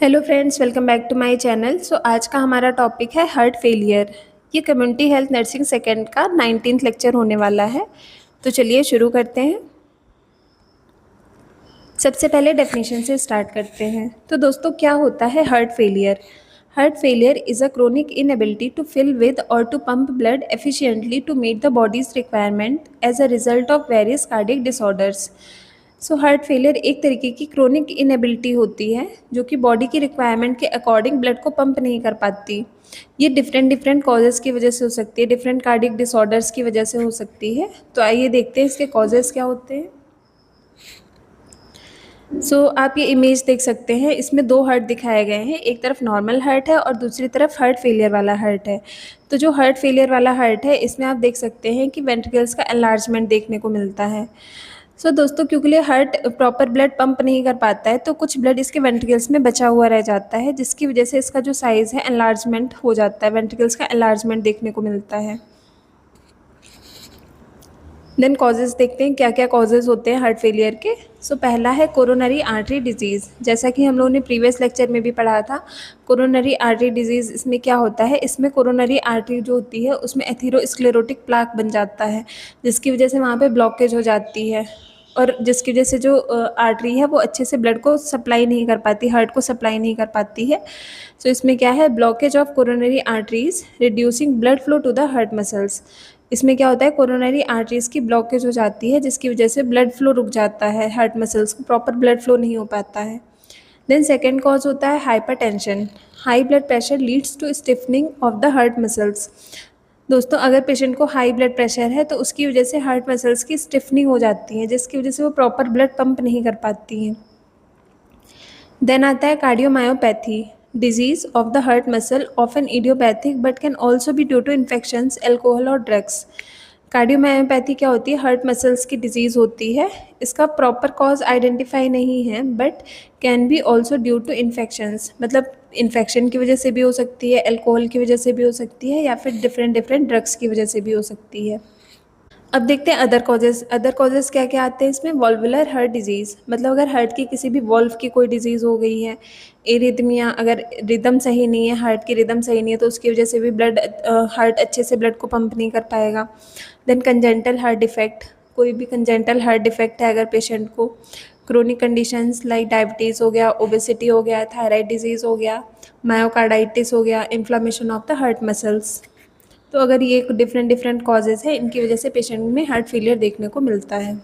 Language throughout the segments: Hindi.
Hello friends, welcome back to my channel. आज का हमारा टॉपिक है हार्ट फेलियर। ये कम्युनिटी हेल्थ नर्सिंग सेकेंड का 19th लेक्चर होने वाला है। तो चलिए शुरू करते हैं। सबसे पहले डेफिनेशन से स्टार्ट करते हैं। तो दोस्तों, क्या होता है heart failure? Heart failure is a chronic inability to fill with or to pump blood efficiently to meet the body's requirement as a result of various cardiac disorders. Heart failure एक तरीके की क्रोनिक इनएबिलिटी होती है जो कि बॉडी की रिक्वायरमेंट के अकॉर्डिंग ब्लड को पंप नहीं कर पाती। ये डिफरेंट डिफरेंट कॉजेज़ की वजह से हो सकती है, डिफरेंट कार्डियक डिसऑर्डर्स की वजह से हो सकती है। तो आइए देखते हैं इसके कॉजेज़ क्या होते हैं। आप ये इमेज देख सकते हैं, इसमें दो हार्ट दिखाए गए हैं। एक तरफ नॉर्मल हार्ट है और दूसरी तरफ हार्ट फेलियर वाला हार्ट है। तो जो हार्ट फेलियर वाला हार्ट है, इसमें आप देख सकते हैं कि वेंट्रिकल्स का एनलार्जमेंट देखने को मिलता है। दोस्तों, क्योंकि ये हार्ट प्रॉपर ब्लड पंप नहीं कर पाता है, तो कुछ ब्लड इसके वेंट्रिकल्स में बचा हुआ रह जाता है, जिसकी वजह से इसका जो साइज़ है एनलार्जमेंट हो जाता है, वेंट्रिकल्स का एनलार्जमेंट देखने को मिलता है। देन कॉजेज़ देखते हैं क्या क्या कॉजेज़ होते हैं हार्ट फेलियर के। पहला है कोरोनरी आर्टरी डिजीज़। जैसा कि हम लोगों ने प्रीवियस लेक्चर में भी पढ़ा था, कोरोनरी आर्टरी डिजीज़ इसमें क्या होता है, इसमें कोरोनरी आर्टरी जो होती है उसमें एथेरोस्क्लेरोटिक प्लाक बन जाता है, जिसकी वजह से वहाँ पे ब्लॉकेज हो जाती है और जिसकी वजह से जो आर्टरी है वो अच्छे से ब्लड को सप्लाई नहीं कर पाती, हार्ट को सप्लाई नहीं कर पाती है। इसमें क्या है, blockage of coronary arteries reducing blood flow to the heart muscles. इसमें क्या होता है, कोरोनरी आर्टरीज़ की ब्लॉकेज हो जाती है, जिसकी वजह से ब्लड फ्लो रुक जाता है, हार्ट मसल्स को प्रॉपर ब्लड फ्लो नहीं हो पाता है। देन सेकेंड कॉज होता है hypertension. High blood pressure leads to stiffening of the heart muscles. दोस्तों, अगर पेशेंट को हाई ब्लड प्रेशर है तो उसकी वजह से हार्ट मसल्स की स्टिफनिंग हो जाती है, जिसकी वजह से वो प्रॉपर ब्लड पंप नहीं कर पाती हैं। देन आता है cardiomyopathy, disease of the heart muscle, often idiopathic but can also be due to infections, alcohol और ड्रग्स। कार्डियोमायोपैथी क्या होती है, हार्ट मसल्स की डिजीज़ होती है। इसका प्रॉपर कॉज आइडेंटिफाई नहीं है, but can be also due to infections. मतलब इन्फेक्शन की वजह से भी हो सकती है, एल्कोहल की वजह से भी हो सकती है, या फिर डिफरेंट डिफरेंट ड्रग्स की वजह से भी हो सकती है। अब देखते हैं अदर कॉजेज़। अदर कॉजेज़ क्या क्या आते हैं इसमें, वॉल्वुलर हार्ट डिजीज़। मतलब अगर हार्ट की किसी भी वॉल्व की कोई डिजीज़ हो गई है, एरिथमिया, अगर रिदम सही नहीं है, हार्ट की रिदम सही नहीं है, तो उसकी वजह से भी हार्ट अच्छे से ब्लड को पंप नहीं कर पाएगा। देन कंजेंटल हार्ट डिफेक्ट, कोई भी कंजेंटल हार्ट डिफेक्ट है अगर पेशेंट को, क्रोनिक कंडीशंस लाइक डायबिटीज़ हो गया, ओबेसिटी हो गया, थायराइड डिजीज़ हो गया, मायोकार्डाइटिस हो गया, inflammation of the heart muscles. तो अगर ये डिफरेंट डिफरेंट कॉजेज़ है, इनकी वजह से पेशेंट में हार्ट फेलियर देखने को मिलता है।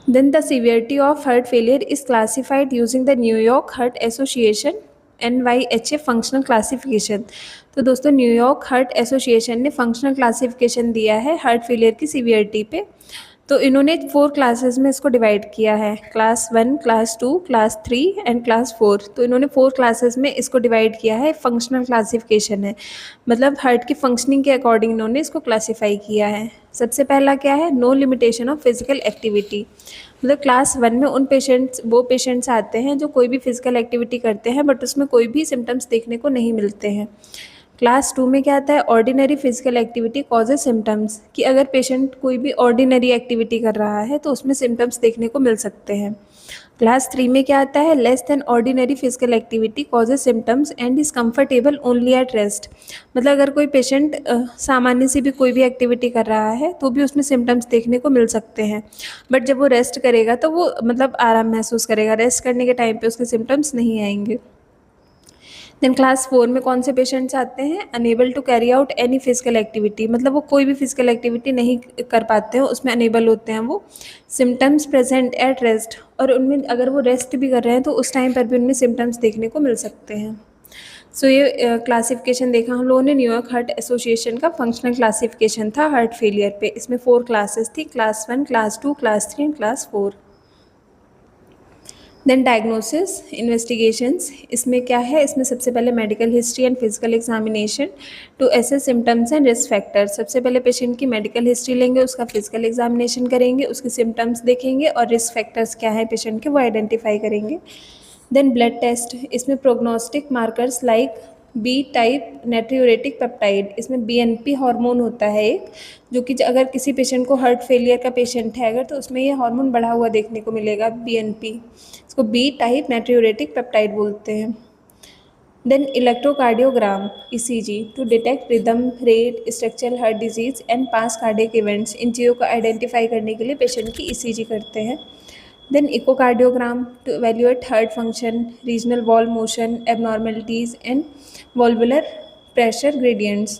Then the severity of heart failure is classified using the New York heart association NYHA functional classification. तो दोस्तों, न्यूयॉर्क हार्ट एसोसिएशन ने फंक्शनल क्लासिफिकेशन दिया है हार्ट फेलियर की सीवियरिटी पे। तो इन्होंने 4 क्लासेस में इसको डिवाइड किया है, class 1, class 2, class 3 and class 4। तो इन्होंने 4 क्लासेस में इसको डिवाइड किया है, फंक्शनल क्लासिफिकेशन है, मतलब हार्ट की फंक्शनिंग के अकॉर्डिंग इन्होंने इसको क्लासीफाई किया है। सबसे पहला क्या है, no limitation of physical activity. मतलब क्लास 1 में वो पेशेंट्स आते हैं जो कोई भी फिजिकल एक्टिविटी करते हैं बट उसमें कोई भी सिम्टम्स देखने को नहीं मिलते हैं। क्लास 2 में क्या आता है, ordinary physical activity causes symptoms, कि अगर पेशेंट कोई भी ऑर्डिनरी एक्टिविटी कर रहा है तो उसमें सिम्टम्स देखने को मिल सकते हैं। क्लास 3 में क्या आता है, less than ordinary physical activity causes symptoms and is comfortable only at rest. मतलब अगर कोई पेशेंट सामान्य से भी कोई भी एक्टिविटी कर रहा है तो भी उसमें सिम्टम्स देखने को मिल सकते हैं, बट जब वो रेस्ट करेगा तो वो मतलब आराम महसूस करेगा, रेस्ट करने के टाइम पे उसके सिम्टम्स नहीं आएंगे। देन क्लास 4 में कौन से पेशेंट्स आते हैं, unable to carry out any physical activity. मतलब वो कोई भी फिजिकल एक्टिविटी नहीं कर पाते हैं, उसमें अनेबल होते हैं वो। सिम्टम्स प्रेजेंट एट रेस्ट, और उनमें अगर वो रेस्ट भी कर रहे हैं तो उस टाइम पर भी उनमें सिम्टम्स देखने को मिल सकते हैं। ये क्लासिफिकेशन देखा हम लोगों ने, न्यूयॉर्क हार्ट एसोसिएशन का फंक्शनल क्लासिफिकेशन था हार्ट फेलियर पे। इसमें 4 क्लासेस थी, class 1, class 2, class 3 and class 4। Then diagnosis investigations, इसमें क्या है, इसमें सबसे पहले medical history and physical examination to assess symptoms and risk factors. सबसे पहले पेशेंट की मेडिकल हिस्ट्री लेंगे, उसका फिजिकल एग्जामिनेशन करेंगे, उसके सिम्टम्स देखेंगे और रिस्क फैक्टर्स क्या है पेशेंट के वो आइडेंटिफाई करेंगे। देन ब्लड टेस्ट, इसमें prognostic markers like B type natriuretic peptide, इसमें बीएनपी हार्मोन होता है एक, जो कि अगर किसी पेशेंट को हार्ट फेलियर का पेशेंट है अगर, तो उसमें ये हार्मोन बढ़ा हुआ देखने को मिलेगा बीएनपी, इसको बी टाइप नाट्रियूरेटिक पेप्टाइड बोलते हैं। Then electrocardiogram ECG to detect rhythm, rate, structural heart disease and past cardiac events, इन चीज़ों को आइडेंटिफाई करने के लिए पेशेंट की ईसीजी करते हैं। Then echocardiogram to evaluate heart function, regional wall motion, abnormalities and valvular pressure gradients.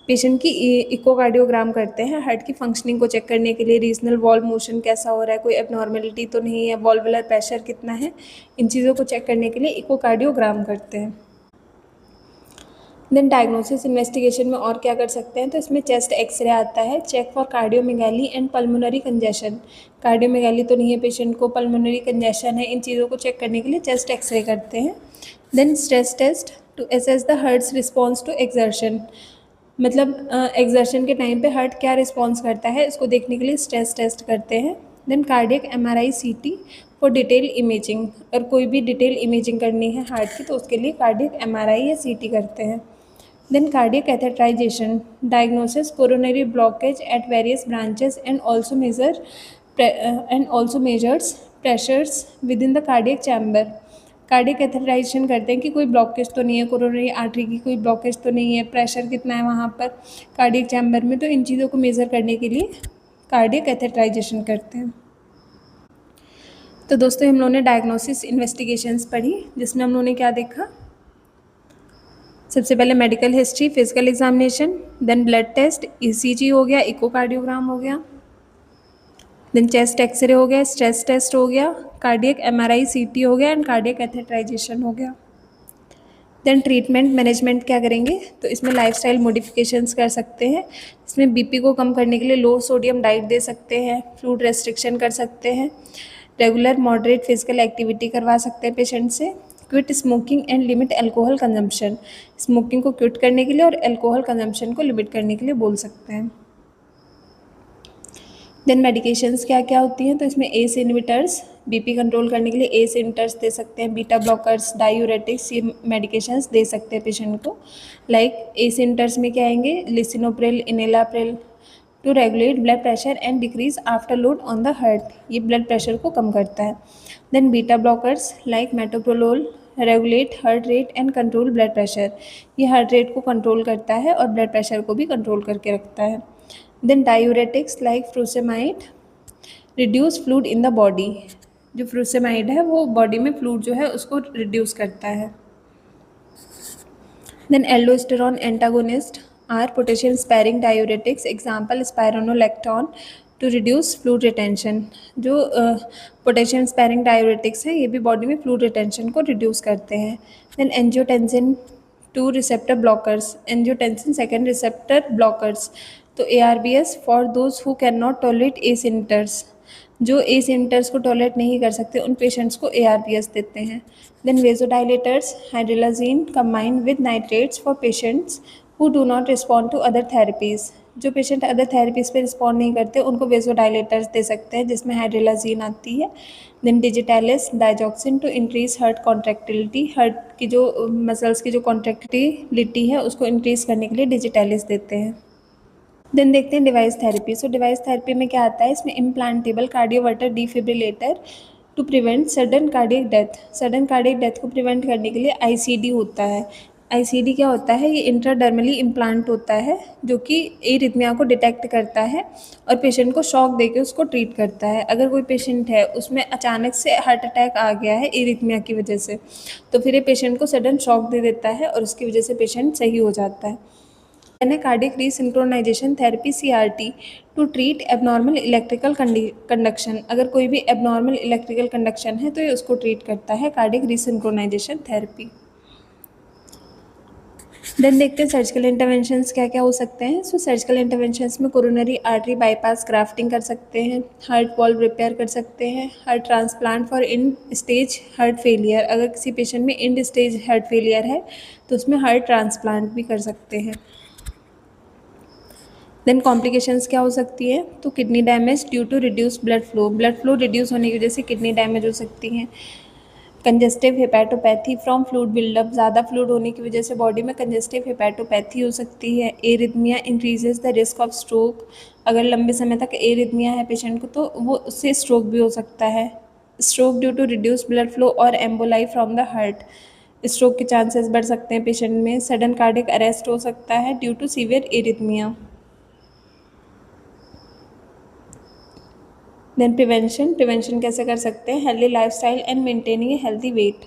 Patient की इकोकार्डियोग्राम करते हैं हार्ट की फंक्शनिंग को चेक करने के लिए, रीजनल वॉल मोशन कैसा हो रहा है, कोई एबनॉर्मेलिटी तो नहीं है, वॉल्वुलर प्रेशर कितना है, इन चीज़ों को चेक करने के लिए इकोकार्डियोग्राम करते हैं। देन डायग्नोसिस इन्वेस्टिगेशन में और क्या कर सकते हैं, तो इसमें चेस्ट एक्सरे आता है, check for cardiomegaly and pulmonary congestion, cardiomegaly तो नहीं है पेशेंट को, पल्मोनरी कंजेशन है, इन चीज़ों को चेक करने के लिए चेस्ट एक्सरे करते हैं। Then stress test to assess the heart's response to exertion, मतलब एक्सर्शन के टाइम पे हार्ट क्या रिस्पॉन्स करता है इसको देखने के लिए स्ट्रेस टेस्ट करते हैं। Then cardiac MRI CT for detail imaging, और कोई भी डिटेल इमेजिंग करनी है हार्ट की तो उसके लिए कार्डियक एमआरआई या सीटी करते हैं। Then cardiac catheterization, diagnosis coronary blockage at various branches and also measures pressures within the cardiac chamber. Cardiac catheterization करते हैं कि कोई ब्लॉकेज तो नहीं है, कोरोनरी आर्टरी की कोई ब्लॉकेज तो नहीं है, प्रेशर कितना है वहाँ पर कार्डियक चैम्बर में, तो इन चीज़ों को मेज़र करने के लिए कार्डियक कैथेटराइजेशन करते हैं। तो दोस्तों हम लोगों ने डायग्नोसिस इन्वेस्टिगेशंस पढ़ी, जिसमें हम लोगों ने क्या देखा, सबसे पहले medical history, physical examination, then blood test, ECG हो गया, इकोकार्डियोग्राम हो गया, देन चेस्ट एक्सरे हो गया, स्ट्रेस टेस्ट हो गया, कार्डियक एमआरआई सीटी हो गया एंड कार्डियक कैथेटराइजेशन हो गया। देन ट्रीटमेंट मैनेजमेंट क्या करेंगे, तो इसमें लाइफस्टाइल मॉडिफिकेशंस कर सकते हैं, इसमें बीपी को कम करने के लिए लो सोडियम डाइट दे सकते हैं, फ्लूइड रेस्ट्रिक्शन कर सकते हैं, रेगुलर मॉडरेट फिजिकल एक्टिविटी करवा सकते हैं पेशेंट से, quit smoking and limit alcohol consumption, smoking को क्विट करने के लिए और अल्कोहल कंजम्पशन को लिमिट करने के लिए बोल सकते हैं। देन मेडिकेशंस क्या क्या होती हैं, तो इसमें एस इनहिबिटर्स, बीपी कंट्रोल करने के लिए एस इनहिबिटर्स दे सकते हैं, बीटा ब्लॉकर्स, डायूरेटिक्स, ये मेडिकेशंस दे सकते हैं पेशेंट को। लाइक एस इनहिबिटर्स में क्या आएंगे, lisinopril, enalapril to regulate blood pressure and decrease afterload on the heart, ये ब्लड प्रेशर को कम करता है। Then beta blockers like metoprolol regulate heart rate and control blood pressure, ये हार्ट रेट को कंट्रोल करता है और ब्लड प्रेशर को भी कंट्रोल करके रखता है। Then diuretics like frusemide reduce fluid in the body, जो फ्रूसेमाइड है वो बॉडी में फ्लूइड जो है उसको रिड्यूस करता है। Then aldosterone antagonist or potassium sparing diuretics, example spironolactone to reduce fluid retention, जो पोटेशियम स्पैरिंग डायूरेटिक्स है ये भी बॉडी में फ्लूइड रिटेंशन को रिड्यूस करते हैं। Then angiotensin two receptor blockers, angiotensin second receptor blockers, तो ARBS for those who can not tolerate ACE inhibitors, जो एस इनहिबिटर्स को टॉलरेट नहीं कर सकते उन पेशेंट्स को ARBS देते हैं। Then vasodilators hydralazine combined with nitrates for patients who do not respond to other therapies, जो पेशेंट अदर थेरेपीज़ पे रिस्पॉन्ड नहीं करते उनको वेजोडाइलेटर्स दे सकते हैं जिसमें हाइड्रोलाजीन आती है। Then digitalis digoxin to increase heart contractility, heart की जो मसल्स की जो कॉन्ट्रैक्टिलिटी है उसको इंक्रीज़ करने के लिए डिजिटालिस देते हैं। देन देखते हैं device therapy. So device therapy में क्या आता है, इसमें implantable cardioverter defibrillator to prevent sudden cardiac death, sudden cardiac death को प्रिवेंट करने के लिए ICD होता है। ICD क्या होता है, ये इंट्राडर्मली इम्प्लांट होता है जो कि एरिथमिया को डिटेक्ट करता है और पेशेंट को शॉक देके उसको ट्रीट करता है। अगर कोई पेशेंट है उसमें अचानक से हार्ट अटैक आ गया है एरिथमिया की वजह से, तो फिर ये पेशेंट को सडन शॉक दे देता है और उसकी वजह से पेशेंट सही हो जाता है। Cardiac resynchronisation therapy CRT to treat abnormal electrical conduction, अगर कोई भी एबनॉर्मल इलेक्ट्रिकल कंडक्शन है तो ये उसको ट्रीट करता है कार्डियक रीसिंक्रोनाइजेशन थेरेपी। देन देखते हैं सर्जिकल इंटरवेंशंस क्या क्या हो सकते हैं। सो सर्जिकल इंटरवेंशंस में कोरोनरी आर्टरी बाईपास ग्राफ्टिंग कर सकते हैं, हार्ट वॉल्व रिपेयर कर सकते हैं, heart transplant for in stage heart failure, अगर किसी पेशेंट में इंड स्टेज हार्ट फेलियर है तो उसमें हार्ट ट्रांसप्लांट भी कर सकते हैं। देन कॉम्प्लिकेशंस क्या हो सकती है, तो kidney damage due to reduce blood flow, blood flow reduce होने की वजह से किडनी डैमेज हो सकती हैं। Congestive hepatopathy from fluid buildup, ज़्यादा फ्लूइड होने की वजह से बॉडी में कंजेस्टिव हेपेटोपैथी हो सकती है। Arrhythmia increases the risk of stroke, अगर लंबे समय तक एरिथमिया है पेशेंट को तो वो उससे स्ट्रोक भी हो सकता है। Stroke due to reduce blood flow और emboli from the heart, stroke के चांसेस बढ़ सकते हैं पेशेंट में। सडन कार्डियक अरेस्ट हो सकता है due to severe arrhythmia. Then prevention कैसे कर सकते हैं? Healthy lifestyle and maintaining a healthy weight.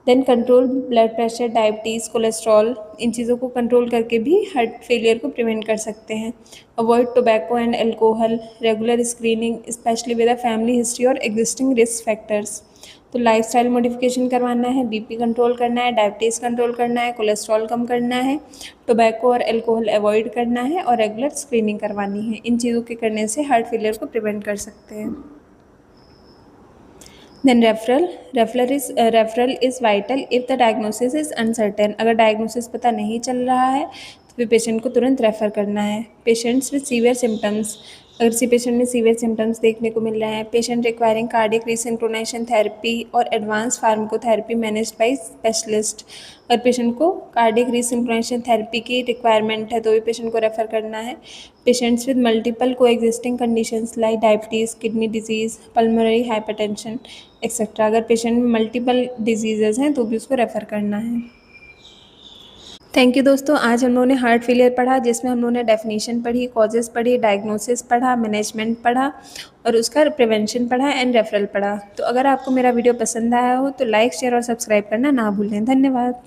Then control blood pressure, diabetes, cholesterol, इन चीज़ों को कंट्रोल करके भी हार्ट फेलियर को प्रिवेंट कर सकते हैं। Avoid tobacco and alcohol, regular screening specially with a family history और एग्जिस्टिंग रिस्क फैक्टर्स। तो लाइफस्टाइल मॉडिफिकेशन करवाना है, बीपी कंट्रोल करना है, डायबिटीज़ कंट्रोल करना है, कोलेस्ट्रॉल कम करना है, टोबैको और अल्कोहल अवॉइड करना है और रेगुलर स्क्रीनिंग करवानी है। इन चीज़ों के करने से हार्ट फेलियर को प्रिवेंट कर सकते हैं। Then referral is vital if the diagnosis is uncertain, अगर डायग्नोसिस पता नहीं चल रहा है तो फिर पेशेंट को तुरंत रेफ़र करना है। पेशेंट्स विद सीवियर सिम्टम्स, अगर किसी पेशेंट में सीवियर सिम्टम्स देखने को मिल रहे हैं, पेशेंट रिक्वायरिंग कार्डियक रिसिंक्रोनाइजेशन थेरेपी और advance pharmacotherapy managed by specialist, अगर पेशेंट को कार्डियक रिसिंक्रोनाइजेशन थेरेपी की रिक्वायरमेंट है तो भी पेशेंट को रेफ़र करना है। पेशेंट्स विद मल्टीपल को existing conditions like diabetes, kidney disease, pulmonary hypertension etcetera, अगर पेशेंट में मल्टीपल डिजीज़ेज़ हैं तो भी उसको रेफ़र करना है। थैंक यू दोस्तों, आज हम लोगों ने हार्ट फेलियर पढ़ा जिसमें हम लोगों ने डेफिनेशन पढ़ी, कॉजेज़ पढ़ी, डायग्नोसिस पढ़ा, मैनेजमेंट पढ़ा और उसका प्रिवेंशन पढ़ा एंड रेफरल पढ़ा। तो अगर आपको मेरा वीडियो पसंद आया हो तो लाइक, शेयर और सब्सक्राइब करना ना भूलें। धन्यवाद।